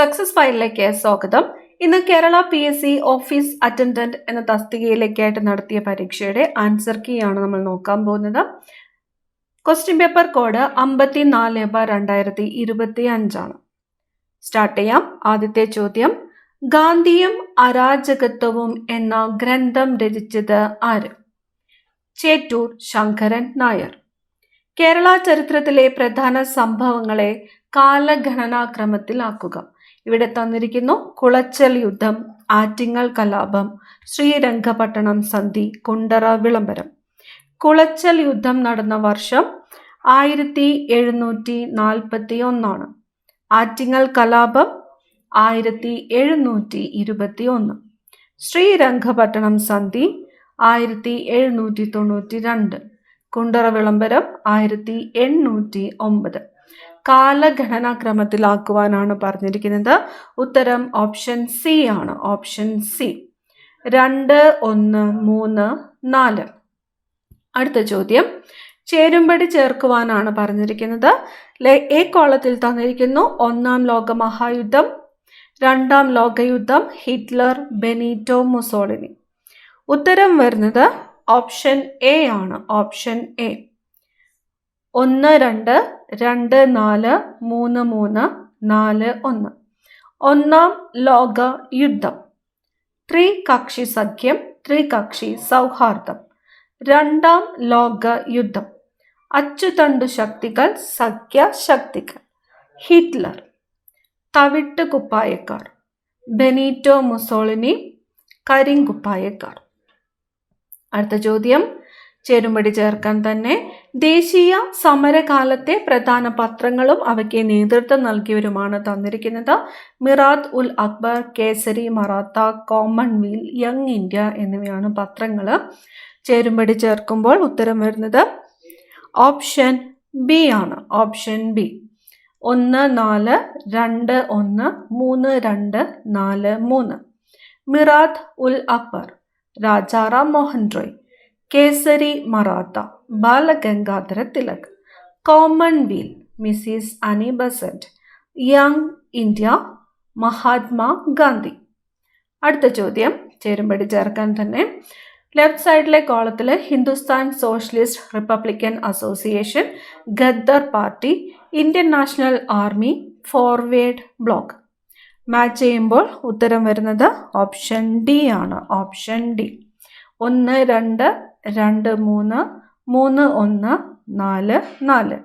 Success ഫയലിലേക്ക് സ്വാഗതം. ഇന്ന് കേരള PSC ഓഫീസ് അറ്റൻഡന്റ് എന്ന തസ്തികയിലേക്കായിട്ട് നടത്തിയ പരീക്ഷയുടെ ആൻസർ കീ ആണ് നമ്മൾ നോക്കാൻ പോകുന്നത്. ക്വസ്റ്റ്യൻ പേപ്പർ കോഡ് 54/2025 ആണ്. സ്റ്റാർട്ട് ചെയ്യാം. ആദ്യത്തെ ചോദ്യം, ഗാന്ധിയും അരാജകത്വവും എന്ന ഗ്രന്ഥം രചിച്ചത് ആര്? ചേറ്റൂർ ശങ്കരൻ നായർ. കേരള ചരിത്രത്തിലെ പ്രധാന സംഭവങ്ങളെ കാലഗണനാക്രമത്തിലാക്കുക. ഇവിടെ തന്നിരിക്കുന്നു: കുളച്ചൽ യുദ്ധം, ആറ്റിങ്ങൽ കലാപം, ശ്രീരംഗപട്ടണം സന്ധി, കുണ്ടറ വിളംബരം. കുളച്ചൽ യുദ്ധം നടന്ന വർഷം 1741. ആറ്റിങ്ങൽ കലാപം 1721. ശ്രീരംഗപട്ടണം സന്ധി 1792. കുണ്ടറ വിളംബരം 1809. കാലഗണനാക്രമത്തിലാക്കുവാനാണ് പറഞ്ഞിരിക്കുന്നത്. ഉത്തരം ഓപ്ഷൻ സി ആണ്. Option C 2, 1, 3, 4. അടുത്ത ചോദ്യം, ചേരുംപടി ചേർക്കുവാനാണ് പറഞ്ഞിരിക്കുന്നത്. എ കോളത്തിൽ തന്നിരിക്കുന്നു: ഒന്നാം ലോക മഹായുദ്ധം, രണ്ടാം ലോകയുദ്ധം, ഹിറ്റ്ലർ, ബെനീറ്റോ മുസോളിനി. ഉത്തരം വരുന്നത് ഓപ്ഷൻ എ ആണ്. Option A 1, 2, 2, 4, 3, 3, 4, 1. ഒന്നാം ലോക യുദ്ധം. ത്രികക്ഷി സഖ്യം, ത്രികക്ഷി സൗഹാർദ്ദം. രണ്ടാം ലോക യുദ്ധം. അച്ചുതണ്ടു ശക്തികൾ, സഖ്യ ശക്തികൾ. ഹിറ്റ്ലർ. തവിട്ട് കുപ്പായക്കാർ. Benito Mussolini, കരിങ്കുപ്പായക്കാർ. അടുത്ത ചോദ്യം, ചേരുംപടി ചേർക്കാൻ തന്നെ. ദേശീയ സമരകാലത്തെ പ്രധാന പത്രങ്ങളും അവയ്ക്ക് നേതൃത്വം നൽകിയവരുമാണ് തന്നിരിക്കുന്നത്. Mirat ul Akbar, Kesari, Maratha, Commonwealth, Young India എന്നിവയാണ് പത്രങ്ങൾ. ചേരുംപടി ചേർക്കുമ്പോൾ ഉത്തരം വരുന്നത് ഓപ്ഷൻ ബി ആണ്. Option B 1, 4, 2, 1, 3, 2, 4, 3. Mirat ul Akbar, Rajaram Mohan Roy. Kesari Maratha, Balagangadhara Tilak. Commonwealth, Mrs Annie Besant. Young India, Mahatma Gandhi. അടുത്ത ചോദ്യം, ചേരുംപടി ചേർക്കാൻ തന്നെ. ലെഫ്റ്റ് സൈഡിലെ കോളത്തിൽ Hindustan Socialist Republican Association, Ghadar Party, Indian National Army, Forward Bloc. Match ചെയ്യുമ്പോൾ ഉത്തരം വരുന്നത് ഓപ്ഷൻ ഡി ആണ്. Option D 1, 2, 2, 3, 3, 1, 4, 4.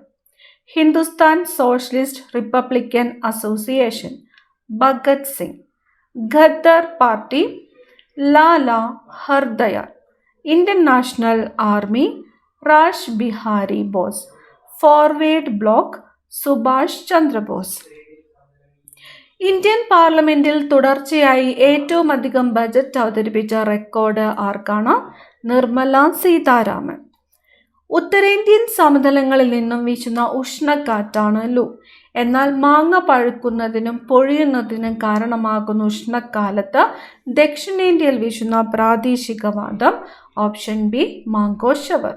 Hindustan Socialist Republican association, Bhagat Singh. Ghadar party, Lala Hardayal. Indian National army, rash Bihari boss. Forward block, Subhash Chandrabose. Indian പാർലമെന്റിൽ തുടർച്ചയായി ഏറ്റവും അധികം ബജറ്റ് അവതരിപ്പിച്ച റെക്കോർഡ് ആർക്കാണ്? നിർമ്മല സീതാരാമൻ. ഉത്തരേന്ത്യൻ സമതലങ്ങളിൽ നിന്നും വീശുന്ന ഉഷ്ണക്കാറ്റാണ് ലൂ. എന്നാൽ മാങ്ങ പഴുക്കുന്നതിനും പൊഴിയുന്നതിനും കാരണമാകുന്ന ഉഷ്ണക്കാലത്ത് ദക്ഷിണേന്ത്യയിൽ വീശുന്ന പ്രാദേശികവാദം. Option B mango shower.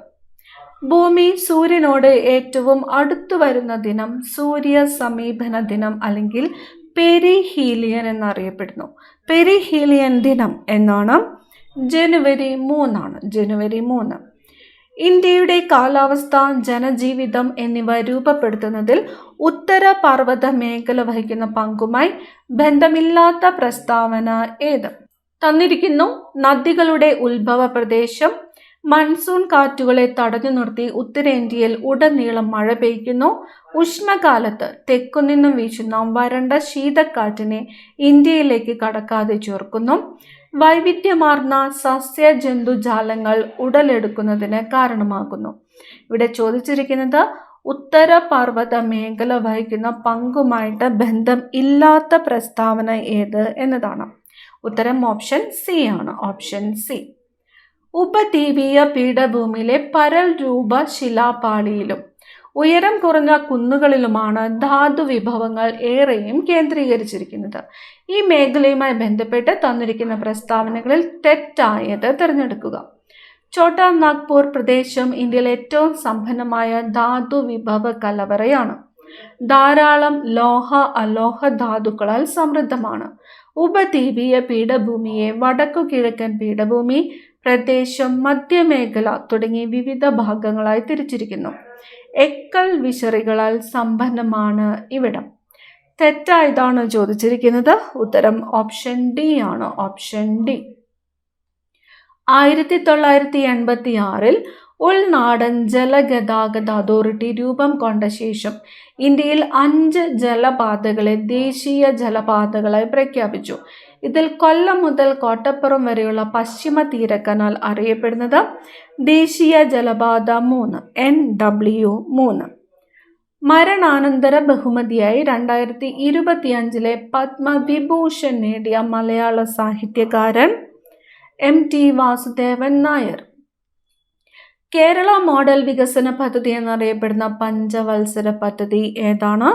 ഭൂമി സൂര്യനോട് ഏറ്റവും അടുത്തു വരുന്ന ദിനം സൂര്യ സമീപന ദിനം അല്ലെങ്കിൽ പെരിഹീലിയൻ എന്നറിയപ്പെടുന്നു. പെരിഹീലിയൻ ദിനം എന്നാണ് ജനുവരി 3 ആണ്. ജനുവരി 3. ഇന്ത്യയുടെ കാലാവസ്ഥ, ജനജീവിതം എന്നിവ രൂപപ്പെടുത്തുന്നതിൽ ഉത്തര പർവ്വത മേഖല വഹിക്കുന്ന പങ്കുമായി ബന്ധമില്ലാത്ത പ്രസ്താവന ഏത്? തന്നിരിക്കുന്നു: നദികളുടെ ഉത്ഭവ പ്രദേശം, മൺസൂൺ കാറ്റുകളെ തടഞ്ഞു നിർത്തി ഉത്തരേന്ത്യയിൽ ഉടനീളം മഴ പെയ്യുന്നു, ഉഷ്ണകാലത്ത് തെക്കുനിന്നും വീശുന്ന വരണ്ട ശീതക്കാറ്റിനെ ഇന്ത്യയിലേക്ക് കടക്കാതെ ചേർക്കുന്നു, വൈവിധ്യമാർന്ന സസ്യജന്തുജാലങ്ങൾ ഉടലെടുക്കുന്നതിന് കാരണമാകുന്നു. ഇവിടെ ചോദിച്ചിരിക്കുന്നത് ഉത്തര പർവ്വത മേഖല വഹിക്കുന്ന പങ്കുമായിട്ട് ബന്ധം ഇല്ലാത്ത പ്രസ്താവന ഏത് എന്നതാണ്. ഉത്തരം ഓപ്ഷൻ സി ആണ്. Option C. ഉപദ്വീപീയ പീഠഭൂമിയിലെ പരൽ രൂപ ശിലാപാളിയിലും ഉയരം കുറഞ്ഞ കുന്നുകളിലുമാണ് ധാതു വിഭവങ്ങൾ ഏറെയും കേന്ദ്രീകരിച്ചിരിക്കുന്നത്. ഈ മേഖലയുമായി ബന്ധപ്പെട്ട് തന്നിരിക്കുന്ന പ്രസ്താവനകളിൽ തെറ്റായത് തിരഞ്ഞെടുക്കുക. ഛോട്ടാ നാഗ്പൂർ പ്രദേശം ഇന്ത്യയിലെ ഏറ്റവും സമ്പന്നമായ ധാതു വിഭവ കലവറയാണ്. ധാരാളം ലോഹ അലോഹ ധാതുക്കളാൽ സമൃദ്ധമാണ്. ഉപദ്വീപീയ പീഠഭൂമിയെ വടക്കു കിഴക്കൻ പീഠഭൂമി, പ്രദേശം, മധ്യമേഖല തുടങ്ങി വിവിധ ഭാഗങ്ങളായി തിരിച്ചിരിക്കുന്നു. എക്കൽ വിശറികളാൽ സമ്പന്നമാണ് ഇവിടം. തെറ്റായതാണ് ചോദിച്ചിരിക്കുന്നത്. ഉത്തരം ഓപ്ഷൻ ഡി ആണ്. Option D. 1986 ഉൾനാടൻ ജലഗതാഗത അതോറിറ്റി രൂപം കൊണ്ട ശേഷം ഇന്ത്യയിൽ 5 ജലപാതകളെ ദേശീയ ജലപാതകളായി പ്രഖ്യാപിച്ചു. ഇതിൽ കൊല്ലം മുതൽ കോട്ടപ്പുറം വരെയുള്ള പശ്ചിമ തീര കനാൽ അറിയപ്പെടുന്നത് ദേശീയ ജലപാത 3 NW3. മരണാനന്തര ബഹുമതിയായി 2025 പത്മവിഭൂഷൺ നേടിയ മലയാള സാഹിത്യകാരൻ MT വാസുദേവൻ നായർ. കേരള മോഡൽ വികസന പദ്ധതി എന്നറിയപ്പെടുന്ന പഞ്ചവത്സര പദ്ധതി ഏതാണ്?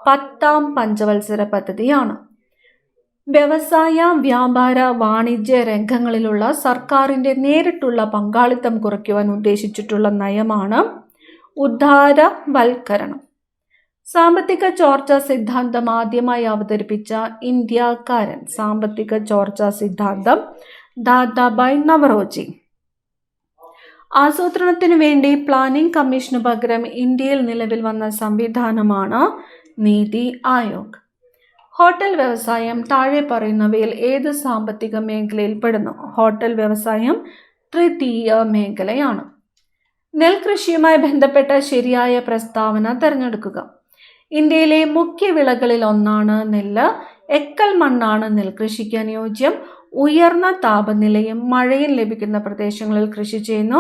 10ാം പഞ്ചവത്സര പദ്ധതിയാണ്. വ്യവസായ, വ്യാപാര, വാണിജ്യ രംഗങ്ങളിലുള്ള സർക്കാരിൻ്റെ നേരിട്ടുള്ള പങ്കാളിത്തം കുറയ്ക്കുവാൻ ഉദ്ദേശിച്ചിട്ടുള്ള നയമാണ് ഉദാരവൽക്കരണം. സാമ്പത്തിക ചോർച്ചാ സിദ്ധാന്തം ആദ്യമായി അവതരിപ്പിച്ച ഇന്ത്യക്കാരൻ. സാമ്പത്തിക ചോർച്ചാ സിദ്ധാന്തം ദാദാഭായ് നവറോജി. ആസൂത്രണത്തിനു വേണ്ടി പ്ലാനിംഗ് കമ്മീഷനു പകരം ഇന്ത്യയിൽ നിലവിൽ വന്ന സംവിധാനമാണ് നീതി ആയോഗ്. ഹോട്ടൽ വ്യവസായം താഴെ പറയുന്നവയിൽ ഏത് സാമ്പത്തിക മേഖലയിൽ പെടുന്നു? ഹോട്ടൽ വ്യവസായം തൃതീയ മേഖലയാണ്. നെൽകൃഷിയുമായി ബന്ധപ്പെട്ട ശരിയായ പ്രസ്താവന തിരഞ്ഞെടുക്കുക. ഇന്ത്യയിലെ മുഖ്യ വിളകളിൽ ഒന്നാണ് നെല്ല്. എക്കൽ മണ്ണാണ് നെൽകൃഷിക്ക് അനുയോജ്യം. ഉയർന്ന താപനിലയും മഴയും ലഭിക്കുന്ന പ്രദേശങ്ങളിൽ കൃഷി ചെയ്യുന്ന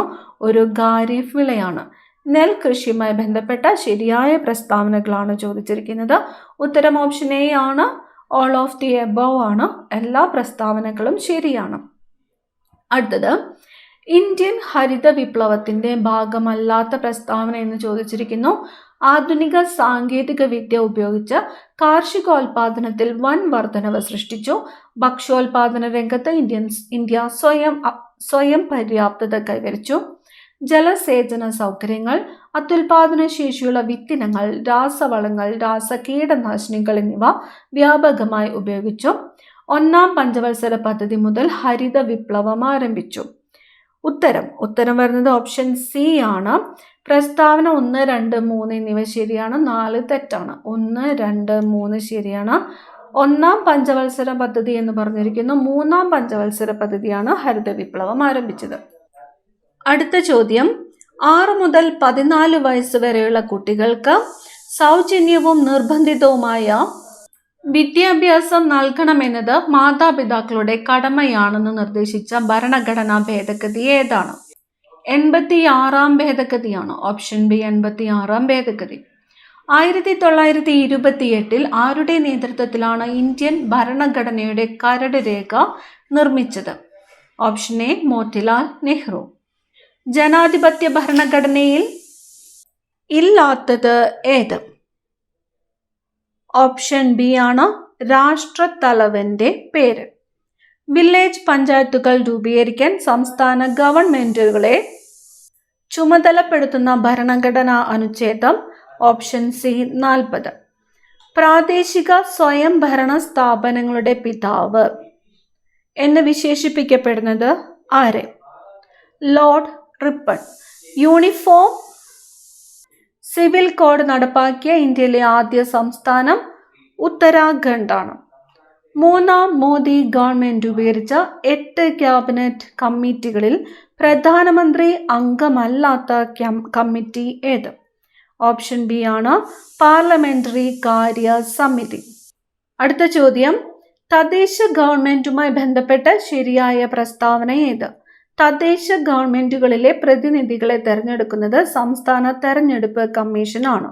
ഒരു ഖാരിഫ് വിളയാണ്. നെൽകൃഷിയുമായി ബന്ധപ്പെട്ട ശരിയായ പ്രസ്താവനകളാണ് ചോദിച്ചിരിക്കുന്നത്. ഉത്തരം ഓപ്ഷൻ എ ആണ്. ഓൾ ഓഫ് ദി എബവ് ആണ്. എല്ലാ പ്രസ്താവനകളും ശരിയാണ്. അടുത്തത് ഇന്ത്യൻ ഹരിത വിപ്ലവത്തിന്റെ ഭാഗമല്ലാത്ത പ്രസ്താവന എന്ന് ചോദിച്ചിരിക്കുന്നു. ആധുനിക സാങ്കേതിക വിദ്യ ഉപയോഗിച്ച് കാർഷികോൽപാദനത്തിൽ വൻ വർധനവ് സൃഷ്ടിച്ചു. ഭക്ഷ്യോൽപാദന രംഗത്ത് ഇന്ത്യ സ്വയം പര്യാപ്തത കൈവരിച്ചു. ജലസേചന സൗകര്യങ്ങൾ, അത്യുൽപാദന ശേഷിയുള്ള വിത്തിനങ്ങൾ, രാസവളങ്ങൾ, രാസകീടനാശിനികൾ എന്നിവ വ്യാപകമായി ഉപയോഗിച്ചു. 1ാം പഞ്ചവത്സര പദ്ധതി മുതൽ ഹരിത വിപ്ലവം ആരംഭിച്ചു. ഉത്തരം വരുന്നത് ഓപ്ഷൻ സി ആണ്. പ്രസ്താവന 1, 2, 3 എന്നിവ ശരിയാണ്. 4 തെറ്റാണ്. 1, 2, 3 ശരിയാണ്. 1ാം പഞ്ചവത്സര പദ്ധതി എന്ന് പറഞ്ഞിരിക്കുന്നു. 3ാം പഞ്ചവത്സര പദ്ധതിയാണ് ഹരിത വിപ്ലവം ആരംഭിച്ചത്. അടുത്ത ചോദ്യം, 6 മുതൽ 14 വയസ്സ് വരെയുള്ള കുട്ടികൾക്ക് സൗജന്യവും നിർബന്ധിതവുമായ വിദ്യാഭ്യാസം നൽകണമെന്നത് മാതാപിതാക്കളുടെ കടമയാണെന്ന് നിർദ്ദേശിച്ച ഭരണഘടനാ ഭേദഗതി ഏതാണ്? 86ാം ഭേദഗതിയാണ്. ഓപ്ഷൻ ബി 86ാം ഭേദഗതി. 1928 ആരുടെ നേതൃത്വത്തിലാണ് ഇന്ത്യൻ ഭരണഘടനയുടെ കരട് രേഖ നിർമ്മിച്ചത്? Option A Motilal Nehru. ജനാധിപത്യ ഭരണഘടനയിൽ ഇല്ലാത്തത് ഏത്? ഓപ്ഷൻ ബി ആണ് രാഷ്ട്രത്തലവന്റെ പേര്. വില്ലേജ് പഞ്ചായത്തുകൾ രൂപീകരിക്കാൻ സംസ്ഥാന ഗവൺമെന്റുകളെ ചുമതലപ്പെടുത്തുന്ന ഭരണഘടനാ അനുച്ഛേദം. Option C 40. പ്രാദേശിക സ്വയംഭരണ സ്ഥാപനങ്ങളുടെ പിതാവ് എന്ന് വിശേഷിപ്പിക്കപ്പെടുന്നത് ആരെ? Lord Ripon. Uniform civil code നടപ്പാക്കിയ ഇന്ത്യയിലെ ആദ്യ സംസ്ഥാനം ഉത്തരാഖണ്ഡ് ആണ്. 3ാം മോദി ഗവൺമെന്റ് രൂപീകരിച്ച 8 ക്യാബിനറ്റ് കമ്മിറ്റികളിൽ പ്രധാനമന്ത്രി അംഗമല്ലാത്ത കമ്മിറ്റി ഏത്? ഓപ്ഷൻ ബി ആണ് പാർലമെന്ററി കാര്യ സമിതി. അടുത്ത ചോദ്യം, തദ്ദേശ ഗവൺമെന്റുമായി ബന്ധപ്പെട്ട ശരിയായ പ്രസ്താവന ഏത്? തദ്ദേശ ഗവൺമെന്റുകളിലെ പ്രതിനിധികളെ തെരഞ്ഞെടുക്കുന്നത് സംസ്ഥാന തെരഞ്ഞെടുപ്പ് കമ്മീഷനാണ്.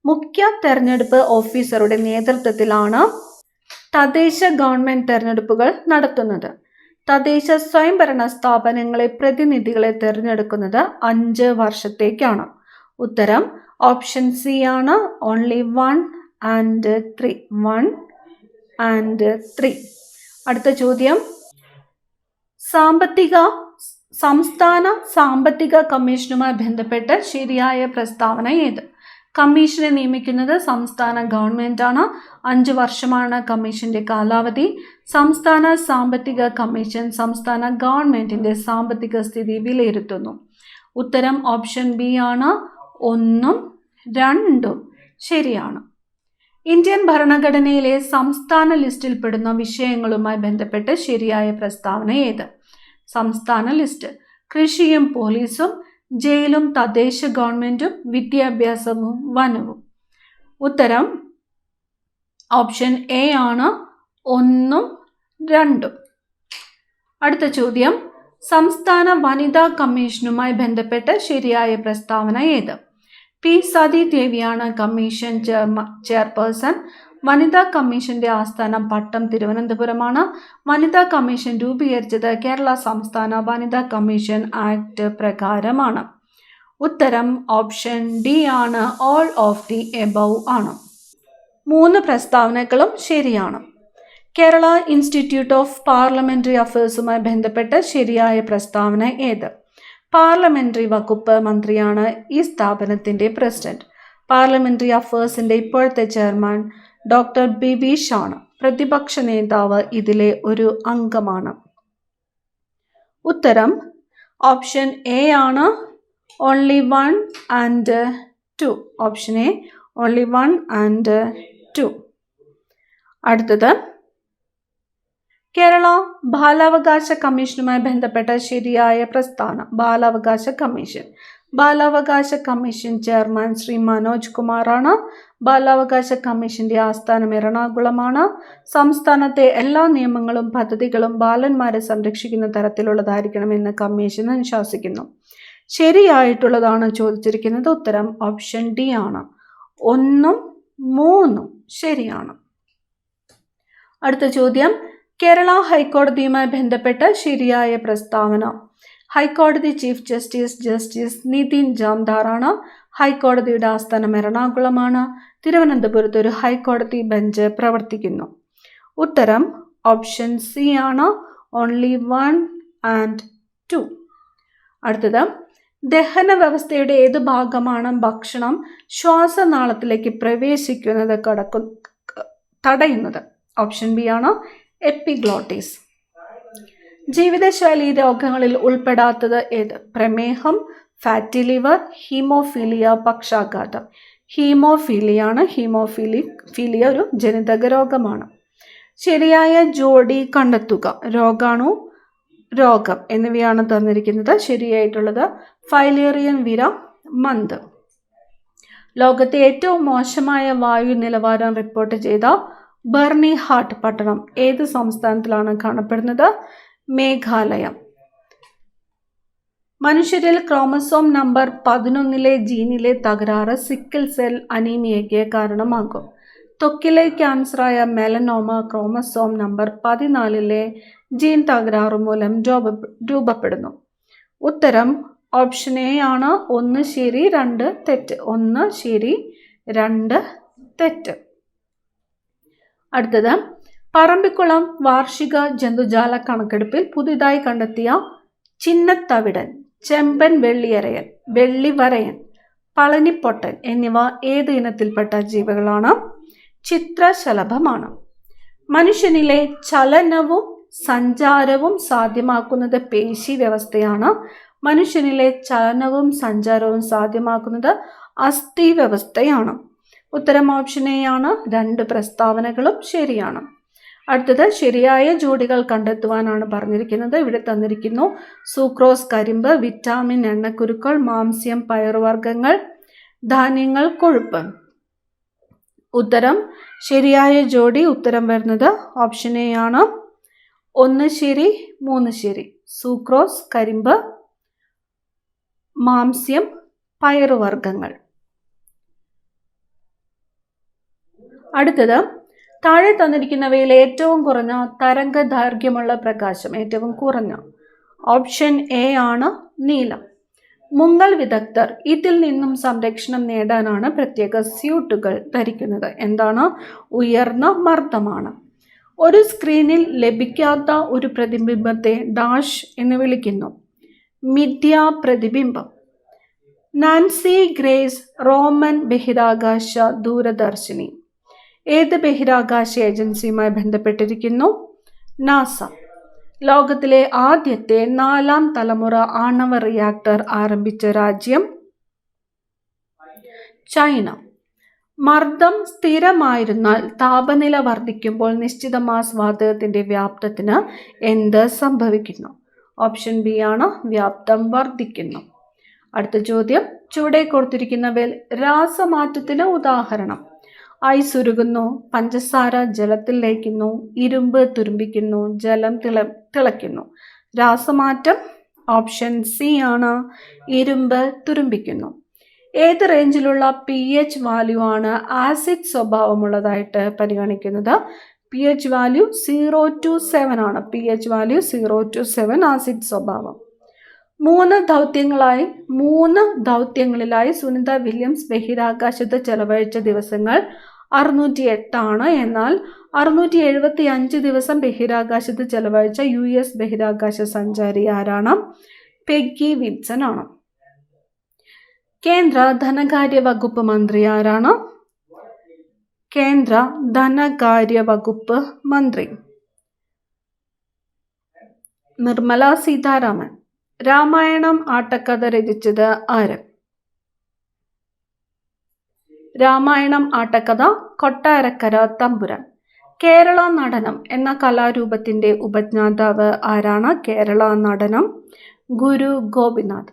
മുഖ്യ തെരഞ്ഞെടുപ്പ് ഓഫീസറുടെ നേതൃത്വത്തിലാണ് തദ്ദേശ ഗവൺമെന്റ് തെരഞ്ഞെടുപ്പുകൾ നടത്തുന്നത്. തദ്ദേശ സ്വയംഭരണ സ്ഥാപനങ്ങളെ പ്രതിനിധികളെ തെരഞ്ഞെടുക്കുന്നത് 5 വർഷത്തേക്കാണ്. ഉത്തരം ഓപ്ഷൻ സി ആണ്. Only 1 and 3. 1 and 3. അടുത്ത ചോദ്യം, സംസ്ഥാന സാമ്പത്തിക കമ്മീഷനുമായി ബന്ധപ്പെട്ട് ശരിയായ പ്രസ്താവന ഏത്? കമ്മീഷനെ നിയമിക്കുന്നത് സംസ്ഥാന ഗവൺമെന്റാണ്. 5 വർഷമാണ് കമ്മീഷന്റെ കാലാവധി. സംസ്ഥാന സാമ്പത്തിക കമ്മീഷൻ സംസ്ഥാന ഗവൺമെന്റിന്റെ സാമ്പത്തിക സ്ഥിതി വിലയിരുത്തുന്നു. ഉത്തരം ഓപ്ഷൻ ബി ആണ്. 1ഉം 2ഉം ശരിയാണ്. ഇന്ത്യൻ ഭരണഘടനയിലെ സംസ്ഥാന ലിസ്റ്റിൽപ്പെടുന്ന വിഷയങ്ങളുമായി ബന്ധപ്പെട്ട് ശരിയായ പ്രസ്താവന ഏത്? സംസ്ഥാന ലിസ്റ്റ്: കൃഷിയും പോലീസും, ജയിലും തദ്ദേശ ഗവൺമെന്റും, വിദ്യാഭ്യാസവും വനവും. ഉത്തരം ഓപ്ഷൻ എ ആണ്. 1ഉം 2ഉം. അടുത്ത ചോദ്യം: സംസ്ഥാന വനിതാ കമ്മീഷനുമായി ബന്ധപ്പെട്ട് ശരിയായ പ്രസ്താവന ഏത്? പി സതി ദേവിയാണ് കമ്മീഷൻ ചെയർപേഴ്സൺ. വനിതാ കമ്മീഷന്റെ ആസ്ഥാനം പട്ടം തിരുവനന്തപുരമാണ്. വനിതാ കമ്മീഷൻ രൂപീകരിച്ചത് കേരള സംസ്ഥാന വനിതാ കമ്മീഷൻ ആക്ട് പ്രകാരമാണ്. ഉത്തരം ഓപ്ഷൻ ഡി ആണ്. ഓൾ ഓഫ് ദി എബവ് ആണ്. 3 പ്രസ്താവനകളും ശരിയാണ്. കേരള ഇൻസ്റ്റിറ്റ്യൂട്ട് ഓഫ് പാർലമെന്ററി അഫയേഴ്സുമായി ബന്ധപ്പെട്ട് ശരിയായ പ്രസ്താവന ഏത്? പാർലമെന്ററി വകുപ്പ് മന്ത്രിയാണ് ഈ സ്ഥാപനത്തിന്റെ പ്രസിഡന്റ്. പാർലമെന്ററി അഫയേഴ്സിന്റെ ഇപ്പോഴത്തെ ചെയർമാൻ ഡോക്ടർ ബിബീഷ് ആണ്. പ്രതിപക്ഷ നേതാവ് ഇതിലെ ഒരു അംഗമാണ്. ഉത്തരം ഓപ്ഷൻ എ ആണ്. Only 1 and 2. Option A only 1 and 2. അടുത്തത്: കേരള ബാലാവകാശ കമ്മീഷനുമായി ബന്ധപ്പെട്ട ശരിയായ പ്രസ്താവന. ബാലാവകാശ കമ്മീഷൻ ചെയർമാൻ ശ്രീ മനോജ് കുമാറാണ്. ബാലാവകാശ കമ്മീഷന്റെ ആസ്ഥാനം എറണാകുളമാണ്. സംസ്ഥാനത്തെ എല്ലാ നിയമങ്ങളും പദ്ധതികളും ബാലന്മാരെ സംരക്ഷിക്കുന്ന തരത്തിലുള്ളതായിരിക്കണമെന്ന് കമ്മീഷൻ അനുശാസിക്കുന്നു. ശരിയായിട്ടുള്ളതാണ് ചോദിച്ചിരിക്കുന്നത്. ഉത്തരം ഓപ്ഷൻ ഡി ആണ്. 1ഉം 3ഉം ശരിയാണ്. അടുത്ത ചോദ്യം: കേരള ഹൈക്കോടതിയുമായി ബന്ധപ്പെട്ട ശരിയായ പ്രസ്താവന. ഹൈക്കോടതി ചീഫ് ജസ്റ്റിസ് നിതിൻ ജാംദാറാണ്. ഹൈക്കോടതിയുടെ ആസ്ഥാനം എറണാകുളമാണ്. തിരുവനന്തപുരത്ത് ഒരു ഹൈക്കോടതി ബെഞ്ച് പ്രവർത്തിക്കുന്നു. ഉത്തരം ഓപ്ഷൻ സി ആണ്. Only 1 and 2. അടുത്തത്: ദഹന വ്യവസ്ഥയുടെ ഏത് ഭാഗമാണ് ഭക്ഷണം ശ്വാസനാളത്തിലേക്ക് പ്രവേശിക്കുന്നത് തടയുന്നത്? ഓപ്ഷൻ ബി ആണ്. എപ്പിഗ്ലോട്ടിസ്. ജീവിതശൈലി രോഗങ്ങളിൽ ഉൾപ്പെടാത്തത് ഏത്? പ്രമേഹം, ഫാറ്റി ലിവർ, ഹീമോഫീലിയ, പക്ഷാഘാതം. ഹീമോഫീലിയാണ്. ഹീമോഫീലിയ ഒരു ജനിതക രോഗമാണ്. ശരിയായ ജോഡി കണ്ടെത്തുക. രോഗാണു, രോഗം എന്നിവയാണ് തന്നിരിക്കുന്നത്. ശരിയായിട്ടുള്ളത് ഫൈലേറിയൻ വിര മന്ത്. ലോകത്തെ ഏറ്റവും മോശമായ വായു നിലവാരം റിപ്പോർട്ട് ചെയ്ത ബർണിഹാട്ട് പട്ടണം ഏത് സംസ്ഥാനത്തിലാണ് കാണപ്പെടുന്നത്? മേഘാലയം. മനുഷ്യരിൽ ക്രോമസോം നമ്പർ 11 ജീനിലെ തകരാറ് സിക്കിൾ സെൽ അനീമിയയ്ക്ക് കാരണമാകും. ത്വക്കിലെ ക്യാൻസറായ മെലനോമ ക്രോമസോം നമ്പർ 14 ജീൻ തകരാറ് മൂലം രൂപപ്പെടുന്നു. ഉത്തരം ഓപ്ഷൻ എ ആണ്. 1 ശരി 2 തെറ്റ്. 1 ശരി 2 തെറ്റ്. അടുത്തത്: പറമ്പിക്കുളം വാർഷിക ജന്തുജാല കണക്കെടുപ്പിൽ പുതിയതായി കണ്ടെത്തിയ ചിന്നത്തവിടൻ, ചെമ്പൻ വെള്ളിവരയൻ, പളനിപ്പൊട്ടൻ എന്നിവ ഏത് ഇനത്തിൽപ്പെട്ട ജീവികളാണ്? ചിത്രശലഭമാണ്. മനുഷ്യനിലെ ചലനവും സഞ്ചാരവും സാധ്യമാക്കുന്നത് പേശി വ്യവസ്ഥയാണ്. മനുഷ്യനിലെ ചലനവും സഞ്ചാരവും സാധ്യമാക്കുന്നത് അസ്ഥി വ്യവസ്ഥയാണ്. ഉത്തരം ഓപ്ഷൻ എ ആണ്. 2 പ്രസ്താവനകളും ശരിയാണ്. അടുത്തത്: ശരിയായ ജോഡികൾ കണ്ടെത്തുവാനാണ് പറഞ്ഞിരിക്കുന്നത്. ഇവിടെ തന്നിരിക്കുന്നു: സൂക്രോസ് കരിമ്പ്, വിറ്റാമിൻ എണ്ണക്കുരുക്കൾ, മാംസ്യം പയറുവർഗ്ഗങ്ങൾ, ധാന്യങ്ങൾ കൊഴുപ്പ്. ഉത്തരം ശരിയായ ജോഡി ഉത്തരം വരുന്നത് ഓപ്ഷൻ എ ആണ്. 1 ശരി 3 ശരി. സൂക്രോസ് കരിമ്പ്, മാംസ്യം പയറുവർഗ്ഗങ്ങൾ. അടുത്തത്: താഴെ തന്നിരിക്കുന്നവയിൽ ഏറ്റവും കുറഞ്ഞ തരംഗ ദൈർഘ്യമുള്ള പ്രകാശം ഏറ്റവും കുറഞ്ഞ. ഓപ്ഷൻ എ ആണ് നീലം. മുങ്ങൽ വിദഗ്ധർ ഇതിൽ നിന്നും സംരക്ഷണം നേടാനാണ് പ്രത്യേക സ്യൂട്ടുകൾ ധരിക്കുന്നത്. എന്താണ്? ഉയർന്ന മർദ്ദമാണ്. ഒരു സ്ക്രീനിൽ ലഭിക്കാത്ത ഒരു പ്രതിബിംബത്തെ ഡാഷ് എന്ന് വിളിക്കുന്നു. മിഥ്യാ പ്രതിബിംബം. നാൻസി ഗ്രേസ് റോമൻ ബഹിരാകാശ ദൂരദർശിനി ഏത് ബഹിരാകാശ ഏജൻസിയുമായി ബന്ധപ്പെട്ടിരിക്കുന്നു? നാസ. ലോകത്തിലെ ആദ്യത്തെ 4ാം തലമുറ ആണവ റിയാക്ടർ ആരംഭിച്ച രാജ്യം? ചൈന. മർദ്ദം സ്ഥിരമായിരുന്നാൽ താപനില വർദ്ധിക്കുമ്പോൾ നിശ്ചിത മാസ് വാതകത്തിന്റെ വ്യാപ്തത്തിന് എന്ത് സംഭവിക്കുന്നു? ഓപ്ഷൻ ബി ആണ്, വ്യാപ്തം വർദ്ധിക്കുന്നു. അടുത്ത ചോദ്യം, ചുവടെ കൊടുത്തിരിക്കുന്നവയിൽ രാസമാറ്റത്തിന് ഉദാഹരണം? ഐസ് ഉരുകുന്നു, പഞ്ചസാര ജലത്തിൽ ലയിക്കുന്നു, ഇരുമ്പ് തുരുമ്പിക്കുന്നു, ജലം തിളയ്ക്കുന്നു. രാസമാറ്റം ഓപ്ഷൻ സി ആണ്, ഇരുമ്പ് തുരുമ്പിക്കുന്നു. ഏത് റേഞ്ചിലുള്ള pH വാല്യൂ ആണ് ആസിഡ് സ്വഭാവമുള്ളതായിട്ട് പരിഗണിക്കുന്നത്? pH വാല്യൂ 0 to 7 ആണ്. pH വാല്യൂ 0 to 7 ആസിഡ് സ്വഭാവം. 3 ദൗത്യങ്ങളിലായി സുനിത വില്യംസ് ബഹിരാകാശത്ത് ചെലവഴിച്ച ദിവസങ്ങൾ 608 ആണ്. എന്നാൽ 675 ദിവസം ബഹിരാകാശത്ത് ചെലവഴിച്ച US ബഹിരാകാശ സഞ്ചാരി ആരാണ്? പെഗ്ഗി വിൻസൺ ആണ്. കേന്ദ്ര ധനകാര്യ വകുപ്പ് മന്ത്രി ആരാണ്? കേന്ദ്ര ധനകാര്യ വകുപ്പ് മന്ത്രി നിർമ്മല സീതാരാമൻ. രാമായണം ആട്ടക്കഥ രചിച്ചത് ആര്? രാമായണം ആട്ടക്കഥ കൊട്ടാരക്കര തമ്പുരാൻ. കേരള നടനം എന്ന കലാരൂപത്തിന്റെ ഉപജ്ഞാതാവ് ആരാണ്? കേരള നടനം ഗുരു ഗോപിനാഥ്.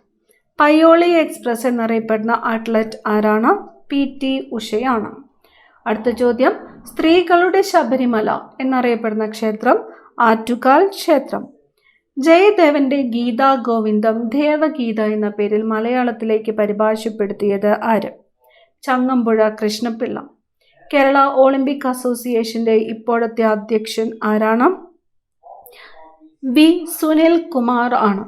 പയ്യോളി എക്സ്പ്രസ് എന്നറിയപ്പെടുന്ന അത്ലറ്റ് ആരാണ്? PT ഉഷയാണ്. അടുത്ത ചോദ്യം, സ്ത്രീകളുടെ ശബരിമല എന്നറിയപ്പെടുന്ന ക്ഷേത്രം? ആറ്റുകാൽ ക്ഷേത്രം. ജയദേവന്റെ ഗീതാ ഗോവിന്ദം ദേവഗീത എന്ന പേരിൽ മലയാളത്തിലേക്ക് പരിഭാഷപ്പെടുത്തിയത് ആര്? ചങ്ങമ്പുഴ കൃഷ്ണപിള്ള. കേരള ഒളിമ്പിക് അസോസിയേഷന്റെ ഇപ്പോഴത്തെ അധ്യക്ഷൻ ആരാണ്? വി സുനിൽ കുമാർ ആണ്.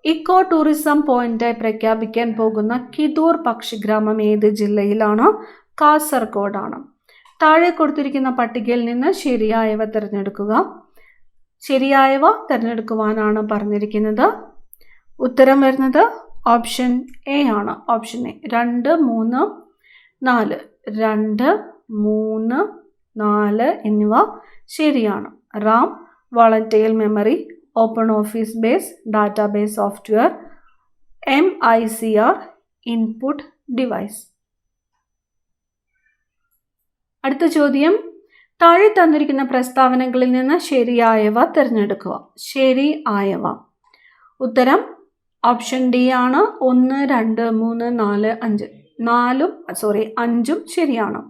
ഇക്കോ ടൂറിസം പോയിന്റായി പ്രഖ്യാപിക്കാൻ പോകുന്ന കിതൂർ പക്ഷിഗ്രാമം ഏത് ജില്ലയിലാണ്? കാസർഗോഡാണ്. താഴെ കൊടുത്തിരിക്കുന്ന പട്ടികയിൽ നിന്ന് ശരിയായവ തിരഞ്ഞെടുക്കുക. ശരിയായവ തിരഞ്ഞെടുക്കുവാനാണ് പറഞ്ഞിരിക്കുന്നത്. ഉത്തരം വരുന്നത് ഓപ്ഷൻ എ ആണ്. ഓപ്ഷൻ എ 2, 3, 4 2, 3, 4 എന്നിവ ശരിയാണ്. Ram volatile memory, open office base database software, MICR input device. അടുത്ത ചോദ്യം, താഴെ തന്നിരിക്കുന്ന പ്രസ്താവനകളിൽ നിന്ന് ശരിയായവ തിരഞ്ഞെടുക്കുക. ശരി ആയവ. ഉത്തരം ഓപ്ഷൻ ഡി ആണ്. 1, 2, 3, 4, 5. 5ഉം ശരിയാണ്.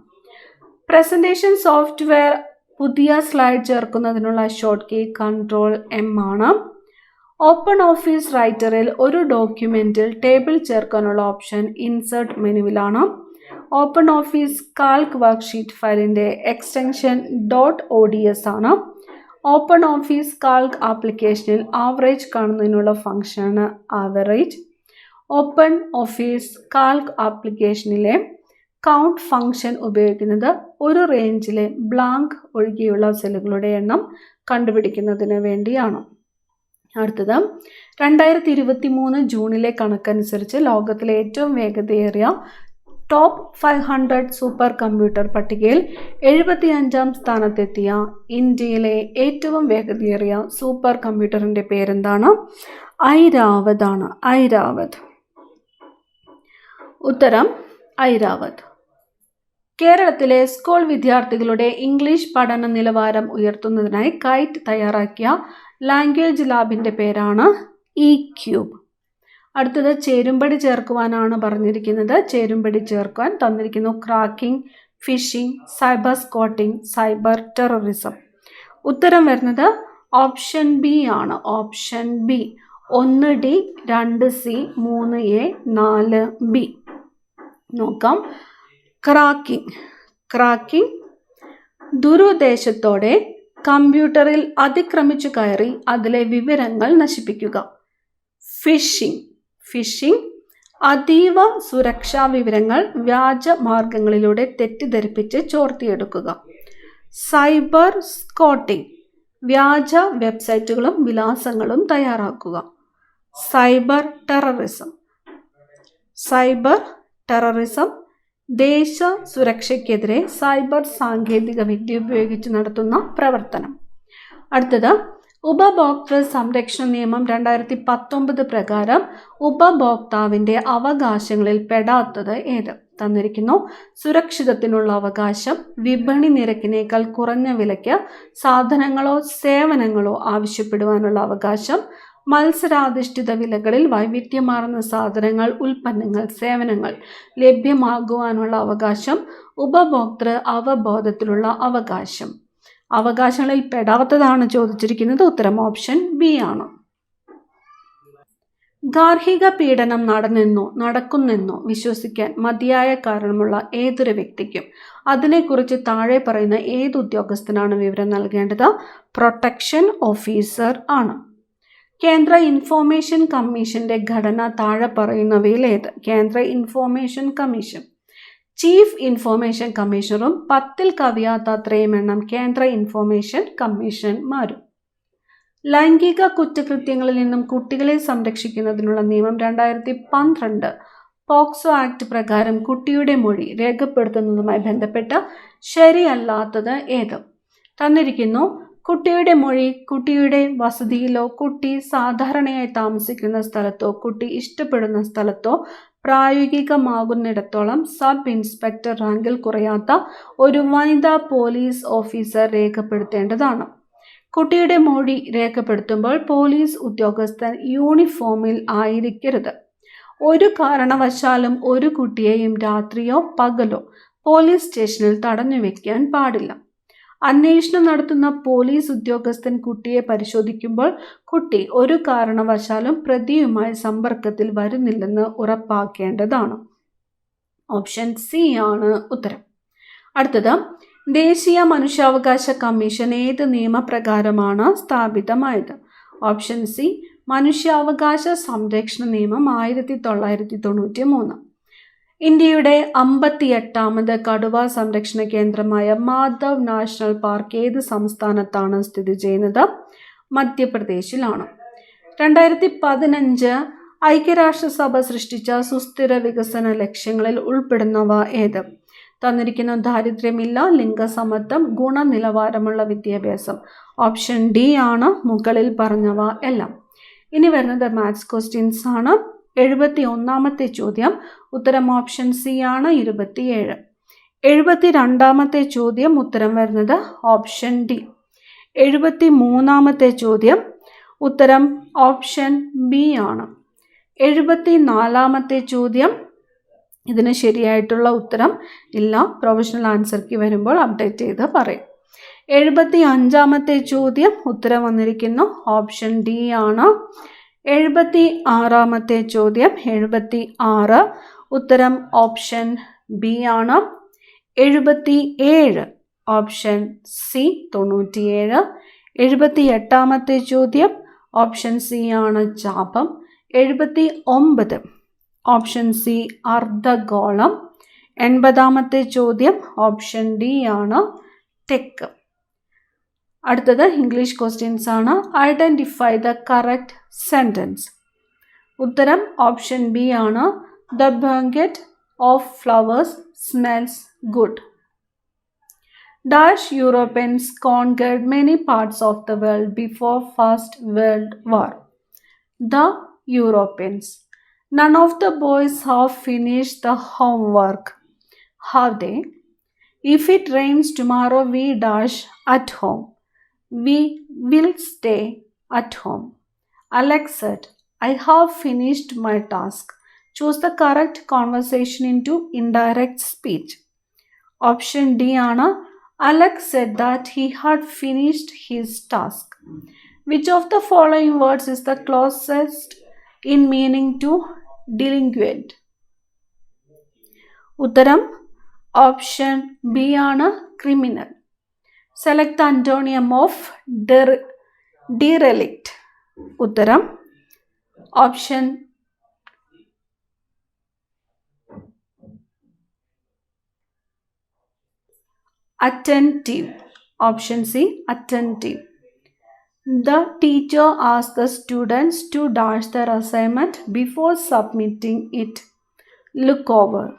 പ്രസന്റേഷൻ സോഫ്റ്റ്വെയർ പുതിയ സ്ലൈഡ് ചേർക്കുന്നതിനുള്ള ഷോർട്ട് കീ Ctrl+M ആണ്. ഓപ്പൺ ഓഫീസ് റൈറ്ററിൽ ഒരു ഡോക്യുമെന്റിൽ ടേബിൾ ചേർക്കാനുള്ള ഓപ്ഷൻ ഇൻസേർട്ട് മെനുവിലാണ്. ഓപ്പൺ ഓഫീസ് കാൽക്ക് വർക്ക്ഷീറ്റ് ഫയലിന്റെ എക്സ്റ്റൻഷൻ .ods ആണ്. ഓപ്പൺ ഓഫീസ് കാൽക്ക് ആപ്ലിക്കേഷനിൽ ആവറേജ് കാണുന്നതിനുള്ള ഫംഗ്ഷനാണ് ആവറേജ്. ഓപ്പൺ ഓഫീസ് കാൽക്ക് ആപ്ലിക്കേഷനിലെ കൗണ്ട് ഫംഗ്ഷൻ ഉപയോഗിക്കുന്നത് ഒരു റേഞ്ചിലെ ബ്ലാങ്ക് ഒഴികെയുള്ള സെല്ലുകളുടെ എണ്ണം കണ്ടുപിടിക്കുന്നതിന് വേണ്ടിയാണ്. അടുത്തത്, 2023 ജൂണിലെ കണക്കനുസരിച്ച് ലോകത്തിലെ ഏറ്റവും വേഗതയേറിയ ടോപ്പ് 500 സൂപ്പർ കമ്പ്യൂട്ടർ പട്ടികയിൽ 75ാം സ്ഥാനത്തെത്തിയ ഇന്ത്യയിലെ ഏറ്റവും വേഗതയേറിയ സൂപ്പർ കമ്പ്യൂട്ടറിന്റെ പേരെന്താണ്? ഐരാവത് ആണ്. ഐരാവത്. ഉത്തരം ഐരാവത്. കേരളത്തിലെ സ്കൂൾ വിദ്യാർത്ഥികളുടെ ഇംഗ്ലീഷ് പഠന നിലവാരം ഉയർത്തുന്നതിനായി കൈറ്റ് തയ്യാറാക്കിയ ലാംഗ്വേജ് ലാബിന്റെ പേരാണ് E-Cube. അടുത്തത്, ചേരുംപടി ചേർക്കുവാനാണ് പറഞ്ഞിരിക്കുന്നത്. ചേരുംപടി ചേർക്കുവാൻ തന്നിരിക്കുന്നു cracking, phishing, cyber squatting, cyber terrorism. ഉത്തരം വരുന്നത് ഓപ്ഷൻ ബി ആണ്. Option B. 1D, 2C, 3A, 4B. നോക്കാം. ക്രാക്കിംഗ് ദുരുദ്ദേശത്തോടെ കമ്പ്യൂട്ടറിൽ അതിക്രമിച്ചു കയറി അതിലെ വിവരങ്ങൾ നശിപ്പിക്കുക. ഫിഷിംഗ് അതീവ സുരക്ഷാ വിവരങ്ങൾ വ്യാജ മാർഗങ്ങളിലൂടെ തെറ്റിദ്ധരിപ്പിച്ച് ചോർത്തിയെടുക്കുക. സൈബർ സ്ക്വാട്ടിംഗ് വ്യാജ വെബ്സൈറ്റുകളും വിലാസങ്ങളും തയ്യാറാക്കുക. സൈബർ ടെററിസം സൈബർ ടെററിസം, ദേശ സുരക്ഷയ്ക്കെതിരെ സൈബർ സാങ്കേതിക വിദ്യ ഉപയോഗിച്ച് നടത്തുന്ന പ്രവർത്തനം. അടുത്തത് ഉപഭോക്തൃ സംരക്ഷണ നിയമം 2019 പ്രകാരം ഉപഭോക്താവിൻ്റെ അവകാശങ്ങളിൽ പെടാത്തത് ഏത്? തന്നിരിക്കുന്നു. സുരക്ഷിതത്തിനുള്ള അവകാശം, വിപണി നിരക്കിനേക്കാൾ കുറഞ്ഞ വിലയ്ക്ക് സാധനങ്ങളോ സേവനങ്ങളോ ആവശ്യപ്പെടുവാനുള്ള അവകാശം, മത്സരാധിഷ്ഠിത വിലകളിൽ വൈവിധ്യമാർന്ന സാധനങ്ങൾ, ഉൽപ്പന്നങ്ങൾ, സേവനങ്ങൾ ലഭ്യമാകുവാനുള്ള അവകാശം, ഉപഭോക്തൃ അവബോധത്തിലുള്ള അവകാശം. അവകാശങ്ങളിൽ പെടാത്തതാണ് ചോദിച്ചിരിക്കുന്നത്. ഉത്തരം ഓപ്ഷൻ ബി ആണ്. ഗാർഹിക പീഡനം നടക്കുന്നെന്നോ വിശ്വസിക്കാൻ മതിയായ കാരണമുള്ള ഏതൊരു വ്യക്തിക്കും അതിനെക്കുറിച്ച് താഴെ പറയുന്ന ഏത് ഉദ്യോഗസ്ഥനാണ് വിവരം നൽകേണ്ടത്? പ്രൊട്ടക്ഷൻ ഓഫീസർ ആണ്. കേന്ദ്ര ഇൻഫോർമേഷൻ കമ്മീഷന്റെ ഘടന താഴെ പറയുന്നവയിൽ ഏത്? കേന്ദ്ര ഇൻഫോർമേഷൻ കമ്മീഷൻ. ചീഫ് ഇൻഫോർമേഷൻ കമ്മീഷണറും 10ൽ കവിയാത്ത അത്രയും എണ്ണം കേന്ദ്ര ഇൻഫോർമേഷൻ കമ്മീഷന്മാരും. ലൈംഗിക കുറ്റകൃത്യങ്ങളിൽ നിന്നും കുട്ടികളെ സംരക്ഷിക്കുന്നതിനുള്ള നിയമം 2012 പോക്സോ ആക്ട് പ്രകാരം കുട്ടിയുടെ മൊഴി രേഖപ്പെടുത്തുന്നതുമായി ബന്ധപ്പെട്ട് ശരിയല്ലാത്തത് ഏത്? തന്നിരിക്കുന്നു. കുട്ടിയുടെ മൊഴി കുട്ടിയുടെ വസതിയിലോ കുട്ടി സാധാരണയായി താമസിക്കുന്ന സ്ഥലത്തോ കുട്ടി ഇഷ്ടപ്പെടുന്ന സ്ഥലത്തോ പ്രായോഗികമാകുന്നിടത്തോളം സബ് ഇൻസ്പെക്ടർ റാങ്കിൽ കുറയാത്ത ഒരു വനിതാ പോലീസ് ഓഫീസർ രേഖപ്പെടുത്തേണ്ടതാണ്. കുട്ടിയുടെ മൊഴി രേഖപ്പെടുത്തുമ്പോൾ പോലീസ് ഉദ്യോഗസ്ഥൻ യൂണിഫോമിൽ ആയിരിക്കരുത്. ഒരു കാരണവശാലും ഒരു കുട്ടിയെയും രാത്രിയോ പകലോ പോലീസ് സ്റ്റേഷനിൽ തടഞ്ഞു വയ്ക്കാൻ പാടില്ല. അന്വേഷണം നടത്തുന്ന പോലീസ് ഉദ്യോഗസ്ഥൻ കുട്ടിയെ പരിശോധിക്കുമ്പോൾ കുട്ടി ഒരു കാരണവശാലും പ്രതിയുമായി സമ്പർക്കത്തിൽ വരുന്നില്ലെന്ന് ഉറപ്പാക്കേണ്ടതാണ്. ഓപ്ഷൻ സി ആണ് ഉത്തരം. അടുത്തത് ദേശീയ മനുഷ്യാവകാശ കമ്മീഷൻ ഏത് നിയമപ്രകാരമാണ് സ്ഥാപിതമായത്? ഓപ്ഷൻ സി മനുഷ്യാവകാശ സംരക്ഷണ നിയമം 1993. ഇന്ത്യയുടെ 58ാമത് കടുവ സംരക്ഷണ കേന്ദ്രമായ മാധവ് നാഷണൽ പാർക്ക് ഏത് സംസ്ഥാനത്താണ് സ്ഥിതി ചെയ്യുന്നത്? മധ്യപ്രദേശിലാണ്. 2015 ഐക്യരാഷ്ട്രസഭ സൃഷ്ടിച്ച സുസ്ഥിര വികസന ലക്ഷ്യങ്ങളിൽ ഉൾപ്പെടുന്നവ ഏത്? തന്നിരിക്കുന്ന ദാരിദ്ര്യമില്ല, ലിംഗസമത്വം, ഗുണനിലവാരമുള്ള വിദ്യാഭ്യാസം. ഓപ്ഷൻ ഡി ആണ് മുകളിൽ പറഞ്ഞവ എല്ലാം. ഇനി വരുന്നത് മാത്സ് ക്വസ്റ്റ്യൻസ് ആണ്. 71ാമത്തെ ചോദ്യം ഉത്തരം ഓപ്ഷൻ സി ആണ് 27. 72ാമത്തെ ചോദ്യം ഉത്തരം വരുന്നത് ഓപ്ഷൻ ഡി. 73ാമത്തെ ചോദ്യം ഉത്തരം ഓപ്ഷൻ ബി ആണ്. 74ാമത്തെ ചോദ്യം ഇതിന് ശരിയായിട്ടുള്ള ഉത്തരം ഇല്ല. പ്രൊഫഷണൽ ആൻസർ കീ വരുമ്പോൾ അപ്ഡേറ്റ് ചെയ്ത് പറയും. 75ാമത്തെ ചോദ്യം ഉത്തരം വന്നിരിക്കുന്നു ഓപ്ഷൻ ഡി ആണ്. 76ാമത്തെ ചോദ്യം 76 ഉത്തരം ഓപ്ഷൻ ബി ആണ്. 77 ഓപ്ഷൻ സി 97. 78ാമത്തെ ചോദ്യം ഓപ്ഷൻ സി ആണ് ചാപം. 79 ഓപ്ഷൻ സി അർദ്ധഗോളം. 80ാമത്തെ ചോദ്യം ഓപ്ഷൻ ഡി ആണ് തെക്ക്. അടുത്തത് ഇംഗ്ലീഷ് ക്വസ്റ്റ്യൻസ് ആണ്. Identify the correct sentence. ഉത്തരം ഓപ്ഷൻ ബി ആണ്. The ബൊക്കറ്റ് of flowers smells good. Dash Europeans conquered many parts of the world before First World War. The Europeans. None of the boys have finished the homework. Have they? If it rains tomorrow, we dash at home. We will stay at home. Alex said, I have finished my task. Choose the correct conversation into indirect speech. Option D ആണ്. Alex said that he had finished his task. Which of the following words is the closest in meaning to delinquent? ഉത്തരം option B ആണ് criminal. Select the antonym of derelict. ഉത്തരം option attentive. Option C attentive. The teacher asked the students to dash their assignment before submitting it. look over.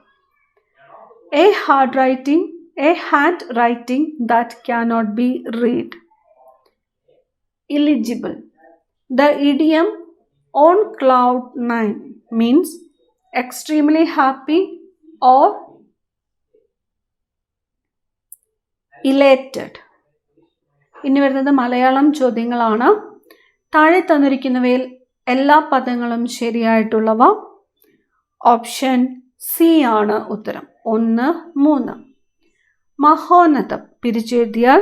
A handwriting that cannot be read. Illegible. The idiom on cloud nine means extremely happy or elated. ഇനി വരുന്നത് മലയാളം ചോദ്യങ്ങളാണ്. താഴെ തന്നിരിക്കുന്നവയിൽ എല്ലാ പദങ്ങളും ശരിയായിട്ടുള്ളവ. Option C ആണ് ഉത്തരം. 1, 3. മഹോന്നതം പിരിച്ചെഴുതിയാൽ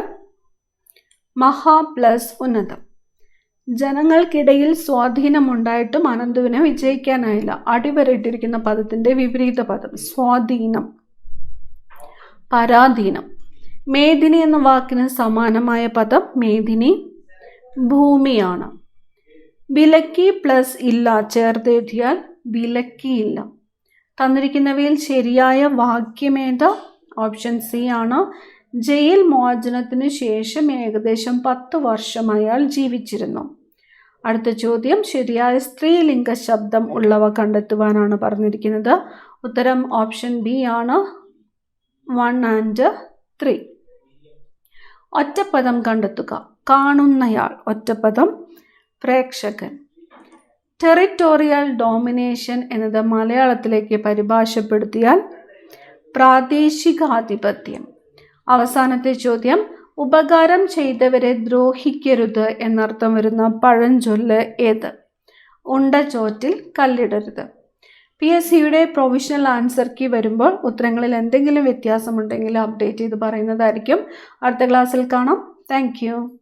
മഹാ പ്ലസ് ഉന്നതം. ജനങ്ങൾക്കിടയിൽ സ്വാധീനമുണ്ടായിട്ടും അനന്തുവിന് വിജയിക്കാനായില്ല. അടിവരയിട്ടിരിക്കുന്ന പദത്തിന്റെ വിപരീത പദം സ്വാധീനം. പരാധീനം. മേദിനി എന്ന വാക്കിന് സമാനമായ പദം മേദിനി. ഭൂമിയാണ്. വിലക്കി പ്ലസ് ഇല്ല ചേർത്തെഴുതിയാൽ വിലക്കിയില്ല. തന്നിരിക്കുന്നവയിൽ ശരിയായ വാക്യമേത്? ഓപ്ഷൻ സി ആണ്. ജയിൽ മോചനത്തിന് ശേഷം ഏകദേശം 10 വർഷം അയാൾ ജീവിച്ചിരുന്നു. അടുത്ത ചോദ്യം ശരിയായ സ്ത്രീലിംഗ ശബ്ദം ഉള്ളവ കണ്ടെത്തുവാനാണ് പറഞ്ഞിരിക്കുന്നത്. ഉത്തരം ഓപ്ഷൻ ബി ആണ്. 1 and 3. ഒറ്റപ്പദം കണ്ടെത്തുക. കാണുന്നയാൾ ഒറ്റപ്പദം. പ്രേക്ഷകൻ. ടെറിട്ടോറിയൽ ഡോമിനേഷൻ എന്നത് മലയാളത്തിലേക്ക് പരിഭാഷപ്പെടുത്തിയാൽ പ്രാദേശികാധിപത്യം. അവസാനത്തെ ചോദ്യം ഉപകാരം ചെയ്തവരെ ദ്രോഹിക്കരുത് എന്നർത്ഥം വരുന്ന പഴഞ്ചൊല്ല് ഏത്? ഉണ്ട ചോറ്റിൽ കല്ലിടരുത്. PSCയുടെ പ്രൊവിഷണൽ ആൻസർ കീ വരുമ്പോൾ ഉത്തരങ്ങളിൽ എന്തെങ്കിലും വ്യത്യാസമുണ്ടെങ്കിൽ അപ്ഡേറ്റ് ചെയ്ത് പറയുന്നതായിരിക്കും. അടുത്ത ക്ലാസ്സിൽ കാണാം. Thank you.